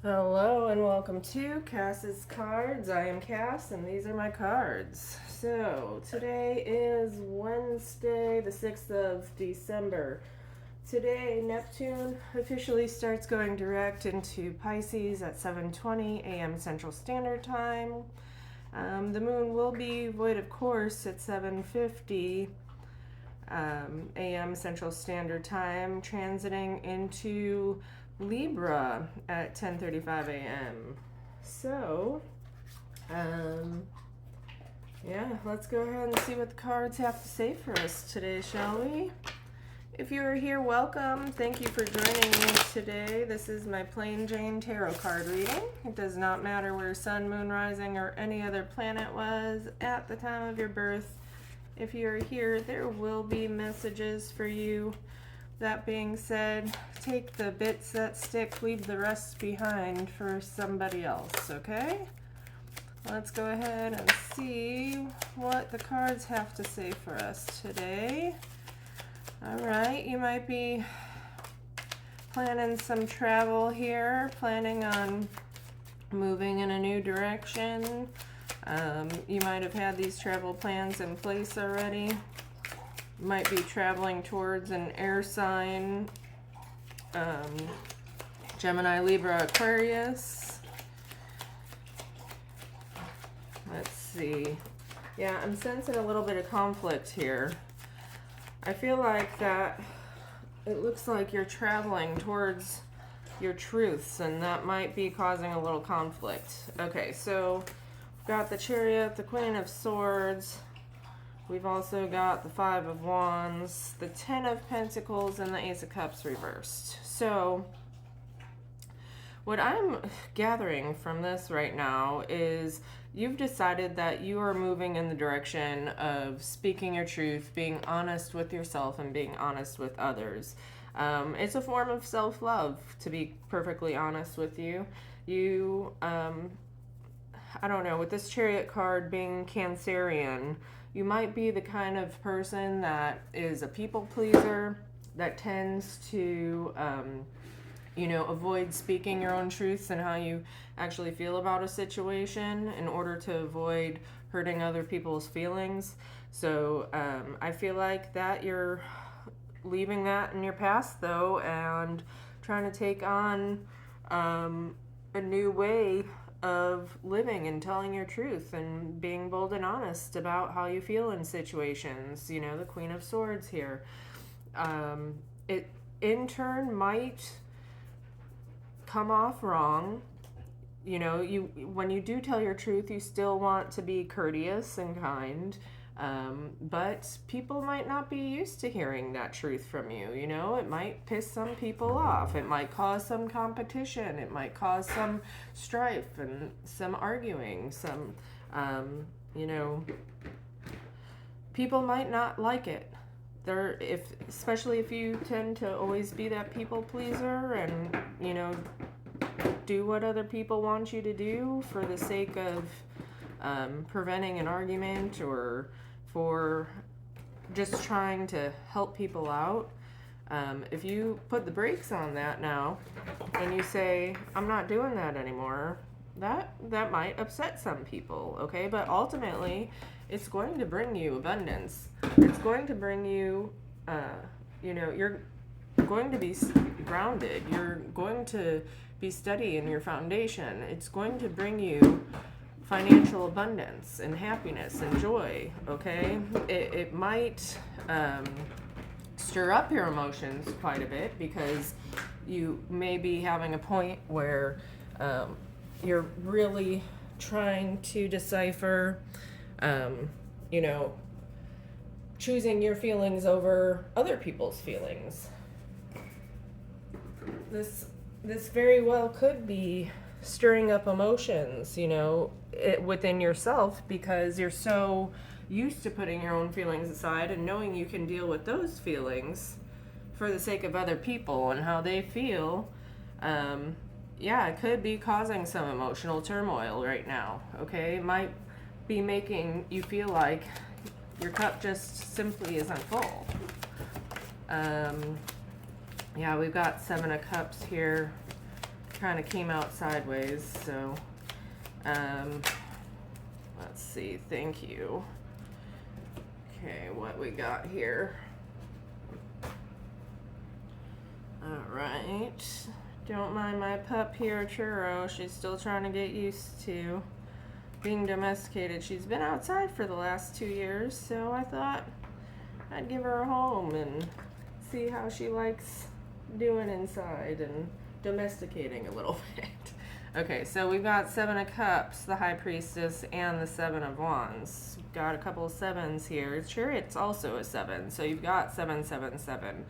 Hello and welcome to Cass's Cards. I am Cass and these are my cards. So today is Wednesday, the 6th of December. Today Neptune officially starts going direct into Pisces at 7:20 a.m. Central Standard Time. The moon will be void of course at 7:50 a.m. Central Standard Time, transiting into Libra at 10:35 a.m. So, yeah, let's go ahead and see what the cards have to say for us today, shall we? If you are here, welcome. Thank you for joining me today. This is my plain Jane tarot card reading. It does not matter where sun, moon, rising, or any other planet was at the time of your birth. If you're here, there will be messages for you. That being said, take the bits that stick, leave the rest behind for somebody else, okay? Let's go ahead and see what the cards have to say for us today. All right, you might be planning some travel here, planning on moving in a new direction. You might have had these travel plans in place already. Might be traveling towards an air sign, Gemini, Libra, Aquarius. Let's see. Yeah, I'm sensing a little bit of conflict here. I feel like that it looks like you're traveling towards your truths, and that might be causing a little conflict. Okay, so we've got the Chariot, the Queen of Swords. We've also got the Five of Wands, the Ten of Pentacles, and the Ace of Cups reversed. So what I'm gathering from this right now is you've decided that you are moving in the direction of speaking your truth, being honest with yourself, and being honest with others. It's a form of self-love, to be perfectly honest with you. I don't know, with this Chariot card being Cancerian, you might be the kind of person that is a people pleaser, that tends to, avoid speaking your own truths and how you actually feel about a situation in order to avoid hurting other people's feelings. So I feel like that you're leaving that in your past, though, and trying to take on a new way of living and telling your truth and being bold and honest about how you feel in situations. You know, the Queen of Swords here. It in turn might come off wrong. You know, when you do tell your truth, you still want to be courteous and kind. But people might not be used to hearing that truth from you. You know, it might piss some people off. It might cause some competition. It might cause some strife and some arguing. People might not like it. Especially if you tend to always be that people pleaser and, do what other people want you to do for the sake of preventing an argument or for just trying to help people out. If you put the brakes on that now and you say, I'm not doing that anymore, that might upset some people, okay? But ultimately, it's going to bring you abundance. It's going to bring you, you're going to be grounded. You're going to be steady in your foundation. It's going to bring you financial abundance and happiness and joy, okay? It might stir up your emotions quite a bit because you may be having a point where you're really trying to decipher, choosing your feelings over other people's feelings. This very well could be stirring up emotions, within yourself because you're so used to putting your own feelings aside and knowing you can deal with those feelings for the sake of other people and how they feel. It could be causing some emotional turmoil right now, okay? It might be making you feel like your cup just simply isn't full. We've got Seven of Cups here. kind of came out sideways. So, let's see. Thank you. Okay, what we got here. All right. Don't mind my pup here, Churro. She's still trying to get used to being domesticated. She's been outside for the last 2 years, so I thought I'd give her a home and see how she likes doing inside and domesticating a little bit. Okay, so we've got 7 of Cups, the High Priestess, and the 7 of Wands. We've got a couple of 7s here. Chariot's also a 7, so you've got 7, 7, 7.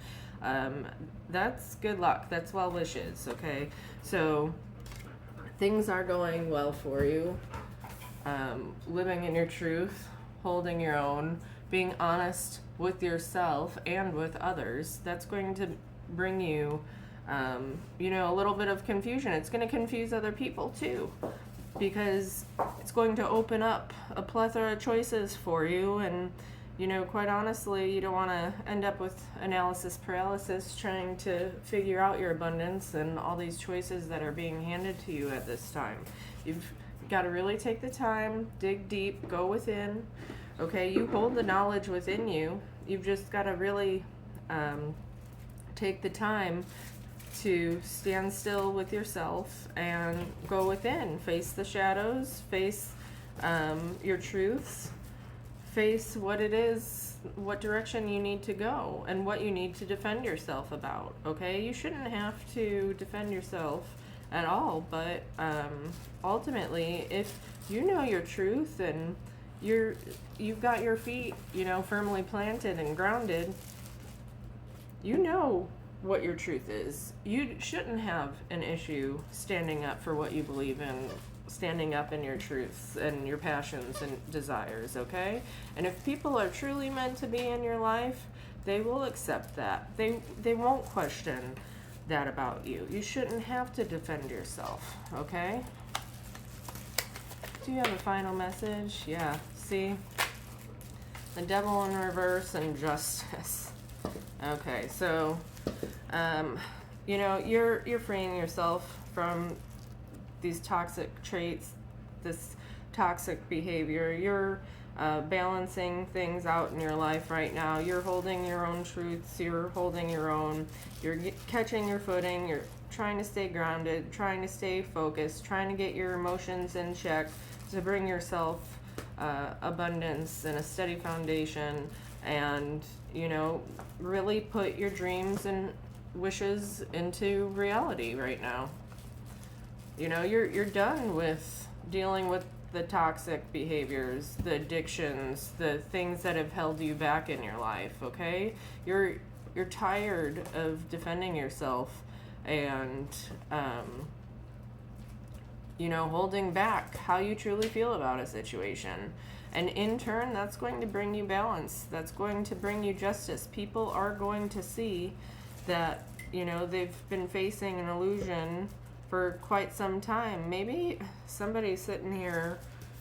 That's good luck. That's well wishes, okay? So things are going well for you. Living in your truth, holding your own, being honest with yourself and with others. That's going to bring you you know, a little bit of confusion. It's going to confuse other people too, because it's going to open up a plethora of choices for you. And, you know, quite honestly, you don't want to end up with analysis paralysis trying to figure out your abundance and all these choices that are being handed to you at this time. You've got to really take the time, dig deep, go within. Okay, you hold the knowledge within you. You've just got to really take the time to stand still with yourself and go within. Face the shadows, face your truths, face what it is, what direction you need to go, and what you need to defend yourself about, okay? You shouldn't have to defend yourself at all, but ultimately, if you know your truth and you've got your feet, you know, firmly planted and grounded, you know what your truth is. You shouldn't have an issue standing up for what you believe in, standing up in your truths and your passions and desires, okay? And if people are truly meant to be in your life, they will accept that. They won't question that about you. You shouldn't have to defend yourself, okay? Do you have a final message? Yeah, see? The Devil in reverse and Justice. Okay, so you know, you're freeing yourself from these toxic traits, this toxic behavior. You're balancing things out in your life right now. You're holding your own truths. You're holding your own. You're catching your footing. You're trying to stay grounded, trying to stay focused, trying to get your emotions in check to bring yourself abundance and a steady foundation, and, you know, really put your dreams and wishes into reality right now. You know, you're done with dealing with the toxic behaviors, the addictions, the things that have held you back in your life, okay? You're tired of defending yourself and you know, holding back how you truly feel about a situation. And in turn, that's going to bring you balance. That's going to bring you justice. People are going to see that, you know, they've been facing an illusion for quite some time. Maybe somebody's sitting here,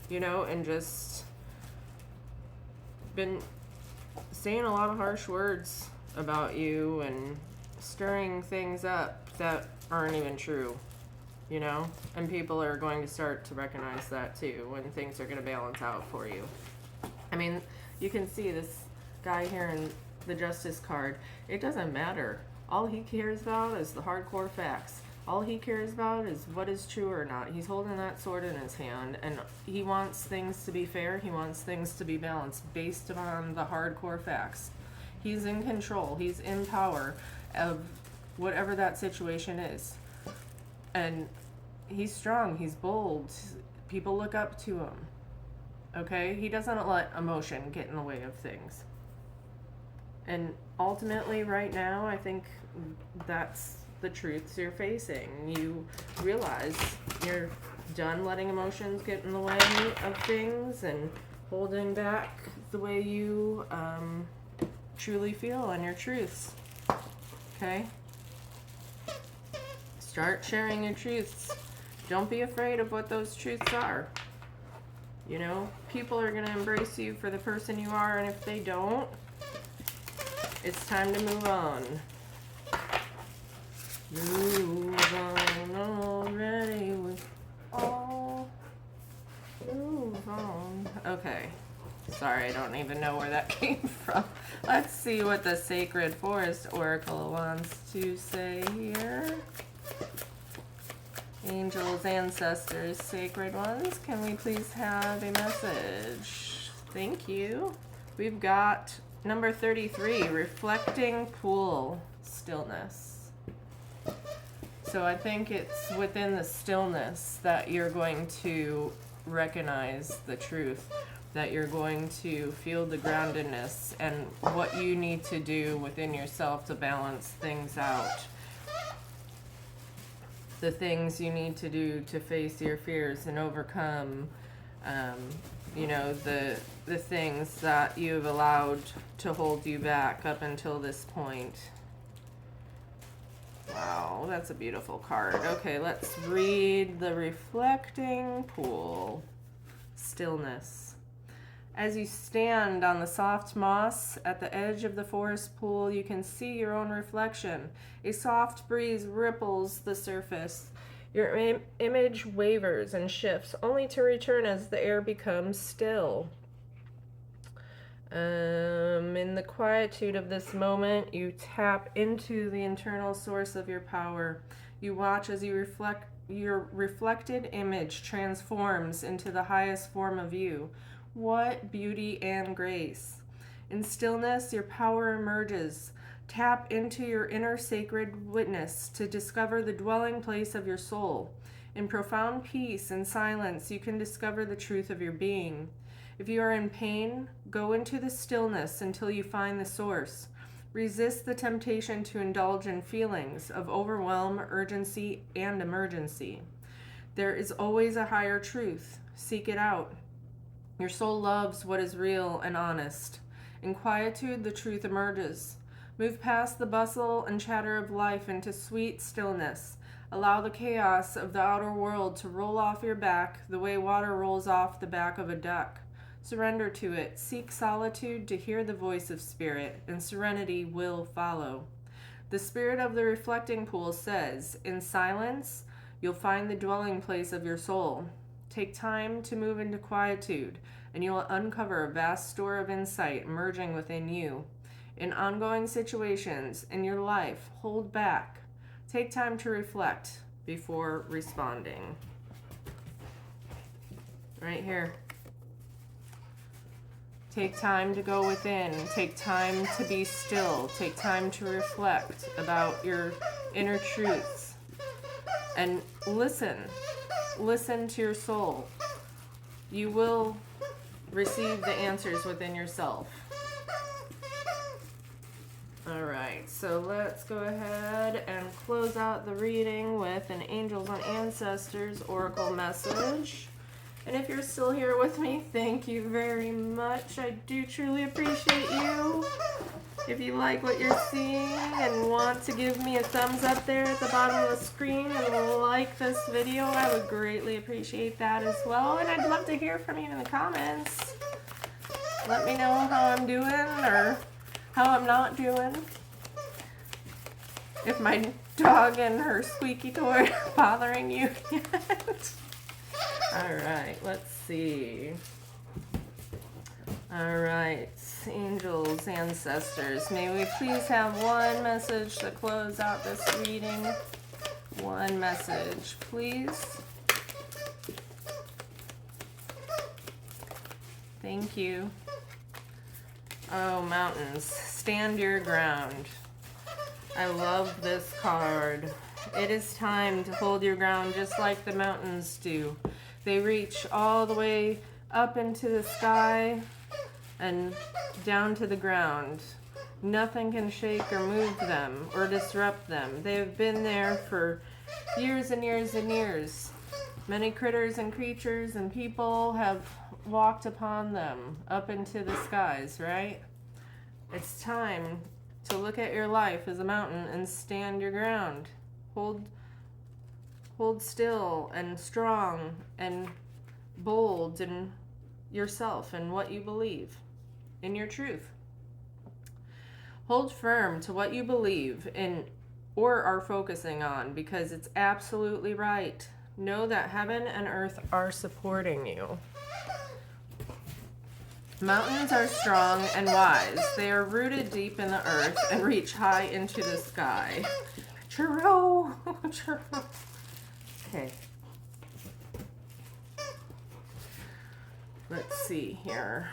you know, and just been saying a lot of harsh words about you and stirring things up that aren't even true, you know? And people are going to start to recognize that too when things are going to balance out for you. I mean, you can see this guy here in the Justice card. It doesn't matter. All he cares about is the hardcore facts. All he cares about is what is true or not. He's holding that sword in his hand, and he wants things to be fair. He wants things to be balanced based upon the hardcore facts. He's in control. He's in power of whatever that situation is. And he's strong. He's bold. People look up to him. Okay? He doesn't let emotion get in the way of things. And ultimately, right now, I think that's the truths you're facing. You realize you're done letting emotions get in the way of things and holding back the way you truly feel and your truths. Okay? Start sharing your truths. Don't be afraid of what those truths are. You know, people are going to embrace you for the person you are, and if they don't, it's time to move on. Move on already. We all move on. Okay. Sorry, I don't even know where that came from. Let's see what the Sacred Forest Oracle wants to say here. Angels, ancestors, sacred ones, can we please have a message? Thank you. We've got number 33, reflecting pool, stillness. So I think it's within the stillness that you're going to recognize the truth, that you're going to feel the groundedness and what you need to do within yourself to balance things out. The things you need to do to face your fears and overcome, you know, the things that you've allowed to hold you back up until this point. Wow, that's a beautiful card. Okay, let's read the reflecting pool. Stillness. As you stand on the soft moss at the edge of the forest pool, you can see your own reflection. A soft breeze ripples the surface. Your image wavers and shifts, only to return as the air becomes still. In the quietude of this moment, you tap into the internal source of your power. You watch as your reflected image transforms into the highest form of you. What beauty and grace. In stillness, your power emerges. Tap into your inner sacred witness to discover the dwelling place of your soul. In profound peace and silence, you can discover the truth of your being. If you are in pain, go into the stillness until you find the source. Resist the temptation to indulge in feelings of overwhelm, urgency, and emergency. There is always a higher truth. Seek it out. Your soul loves what is real and honest. In quietude, the truth emerges. Move past the bustle and chatter of life into sweet stillness. Allow the chaos of the outer world to roll off your back the way water rolls off the back of a duck. Surrender to it. Seek solitude to hear the voice of spirit, and serenity will follow. The spirit of the reflecting pool says, in silence, you'll find the dwelling place of your soul. Take time to move into quietude, and you will uncover a vast store of insight emerging within you. In ongoing situations in your life, hold back. Take time to reflect before responding. Right here. Take time to go within. Take time to be still. Take time to reflect about your inner truths. And listen. Listen to your soul. You will receive the answers within yourself. All right, so let's go ahead and close out the reading with an Angels and Ancestors Oracle message. And if you're still here with me, thank you very much. I do truly appreciate you. If you like what you're seeing and want to give me a thumbs up there at the bottom of the screen and like this video, I would greatly appreciate that as well. And I'd love to hear from you in the comments. Let me know how I'm doing or how I'm not doing. If my dog and her squeaky toy are bothering you yet. All right, let's see. All right, angels, ancestors, may we please have one message to close out this reading? One message, please. Thank you. Oh, mountains, stand your ground. I love this card. It is time to hold your ground just like the mountains do. They reach all the way up into the sky and down to the ground. Nothing can shake or move them or disrupt them. They have been there for years and years and years. Many critters and creatures and people have walked upon them up into the skies, right? It's time to look at your life as a mountain and stand your ground. Hold still and strong and bold in yourself and what you believe, in your truth. Hold firm to what you believe in or are focusing on, because it's absolutely right. Know that heaven and earth are supporting you. Mountains are strong and wise. They are rooted deep in the earth and reach high into the sky. Churro! Churro. Okay. Let's see here.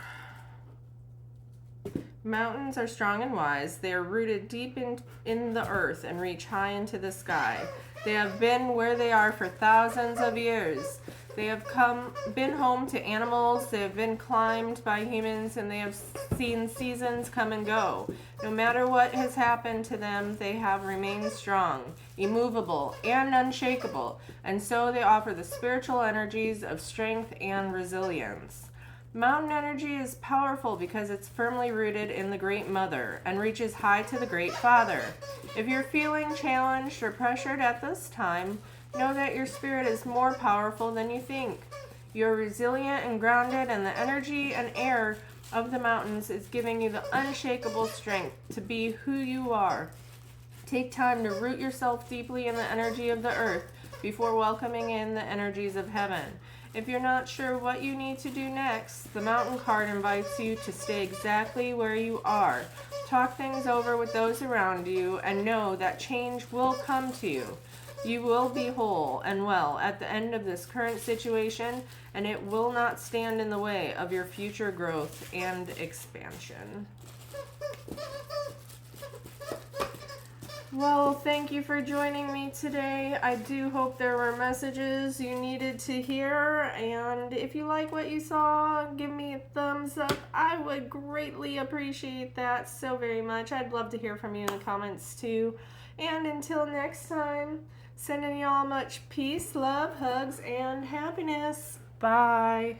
Mountains are strong and wise. They are rooted deep in the earth and reach high into the sky. They have been where they are for thousands of years. They have been home to animals. They have been climbed by humans, and they have seen seasons come and go. No matter what has happened to them, they have remained strong, immovable, and unshakable, and so they offer the spiritual energies of strength and resilience. Mountain energy is powerful because it's firmly rooted in the Great Mother and reaches high to the Great Father. If you're feeling challenged or pressured at this time, know that your spirit is more powerful than you think. You're resilient and grounded, and the energy and air of the mountains is giving you the unshakable strength to be who you are. Take time to root yourself deeply in the energy of the earth before welcoming in the energies of heaven. If you're not sure what you need to do next, the Mountain card invites you to stay exactly where you are. Talk things over with those around you and know that change will come to you. You will be whole and well at the end of this current situation, and it will not stand in the way of your future growth and expansion. Well, thank you for joining me today. I do hope there were messages you needed to hear, and if you like what you saw, give me a thumbs up. I would greatly appreciate that so very much. I'd love to hear from you in the comments too. And until next time, sending y'all much peace, love, hugs, and happiness. Bye.